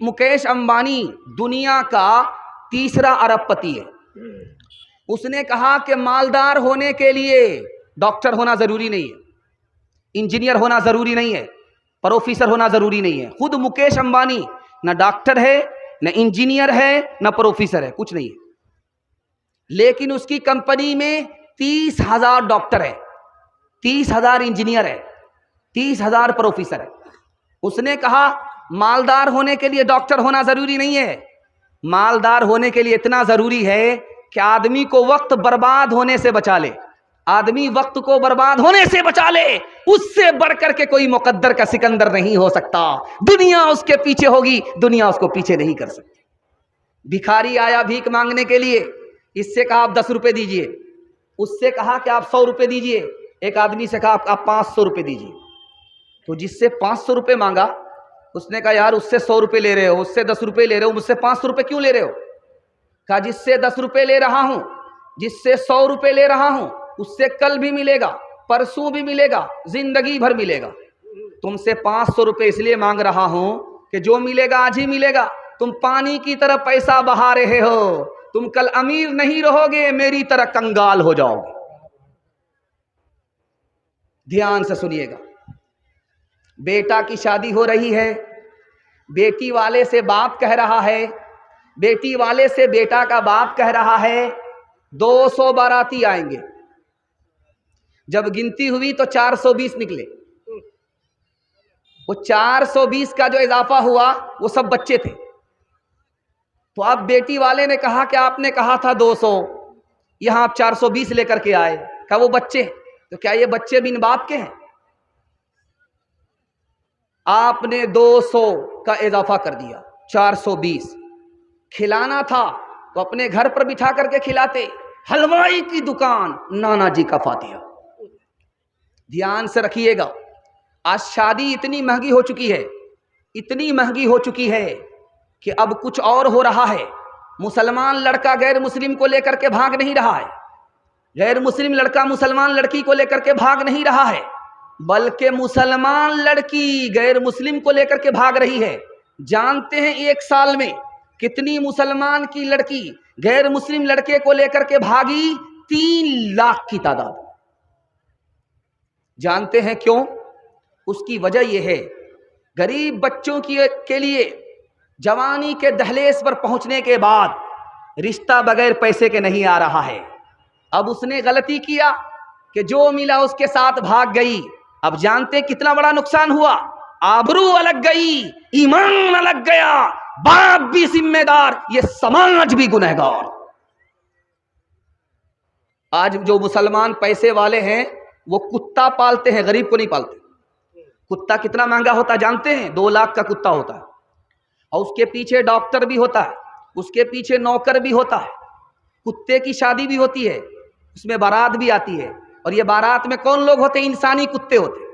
मुकेश अंबानी दुनिया का तीसरा अरबपति है। उसने कहा कि मालदार होने के लिए डॉक्टर होना जरूरी नहीं है, इंजीनियर होना जरूरी नहीं है, प्रोफेसर होना जरूरी नहीं है। खुद मुकेश अंबानी न डॉक्टर है, न इंजीनियर है, न प्रोफेसर है, कुछ नहीं है, लेकिन उसकी कंपनी में 30,000 डॉक्टर है, 30,000 इंजीनियर है, 30,000 प्रोफेसर है। उसने कहा मालदार होने के लिए डॉक्टर होना जरूरी नहीं है, मालदार होने के लिए इतना जरूरी है कि आदमी को वक्त बर्बाद होने से बचा ले, आदमी वक्त को बर्बाद होने से बचा ले, उससे बढ़कर के कोई मुकद्दर का सिकंदर नहीं हो सकता। दुनिया उसके पीछे होगी, दुनिया उसको पीछे नहीं कर सकती। भिखारी आया भीख मांगने के लिए, इससे कहा आप 10 रुपए दीजिए, उससे कहा कि आप 100 रुपए दीजिए, एक आदमी से कहा आप 500 रुपए दीजिए। तो जिससे 500 रुपए मांगा उसने कहा यार उससे 100 रुपए ले रहे हो, उससे 10 रुपए ले रहे हो, मुझसे 500 रुपए क्यों ले रहे हो? कहा जिससे 10 रुपए ले रहा हूं, जिससे 100 रुपए ले रहा हूं, उससे कल भी मिलेगा, परसों भी मिलेगा, जिंदगी भर मिलेगा। तुमसे 500 रुपए इसलिए मांग रहा हूं कि जो मिलेगा आज ही मिलेगा। तुम पानी की तरह पैसा बहा रहे हो, तुम कल अमीर नहीं रहोगे, मेरी तरह कंगाल हो जाओगे। ध्यान से सुनिएगा। बेटा की शादी हो रही है, बेटी वाले से बाप कह रहा है, बेटी वाले से बेटा का बाप कह रहा है 200 बाराती आएंगे। जब गिनती हुई तो 420 निकले। वो 420 का जो इजाफा हुआ वो सब बच्चे थे। तो अब बेटी वाले ने कहा कि आपने कहा था 200, यहां आप 420 लेकर के आए। कहा वो बच्चे, तो क्या ये बच्चे बिन बाप के हैं? आपने 200 का इजाफा कर दिया, 420। खिलाना था तो अपने घर पर बिठा करके खिलाते, हलवाई की दुकान, नाना जी का फातिहा। ध्यान से रखिएगा, आज शादी इतनी महंगी हो चुकी है, इतनी महंगी हो चुकी है कि अब कुछ और हो रहा है। मुसलमान लड़का गैर मुस्लिम को लेकर के भाग नहीं रहा है, गैर मुस्लिम लड़का मुसलमान लड़की को लेकर के भाग नहीं रहा है, बल्कि मुसलमान लड़की गैर मुस्लिम को लेकर के भाग रही है। जानते हैं एक साल में कितनी मुसलमान की लड़की गैर मुस्लिम लड़के को लेकर के भागी? 3 लाख की तादाद। जानते हैं क्यों? उसकी वजह यह है, गरीब बच्चों के लिए जवानी के दहलीज पर पहुंचने के बाद रिश्ता बगैर पैसे के नहीं आ रहा है। अब उसने गलती किया कि जो मिला उसके साथ भाग गई। अब जानते कितना बड़ा नुकसान हुआ? आबरू अलग गई, ईमान अलग गया, बाप भी जिम्मेदार, ये समाज भी गुनहगार। आज जो मुसलमान पैसे वाले हैं वो कुत्ता पालते हैं, गरीब को नहीं पालते। कुत्ता कितना महंगा होता है जानते हैं? 2 लाख का कुत्ता होता है, और उसके पीछे डॉक्टर भी होता है, उसके पीछे नौकर भी होता है। कुत्ते की शादी भी होती है, उसमें बारात भी आती है, और ये बारात में कौन लोग होते हैं? इंसानी कुत्ते होते हैं।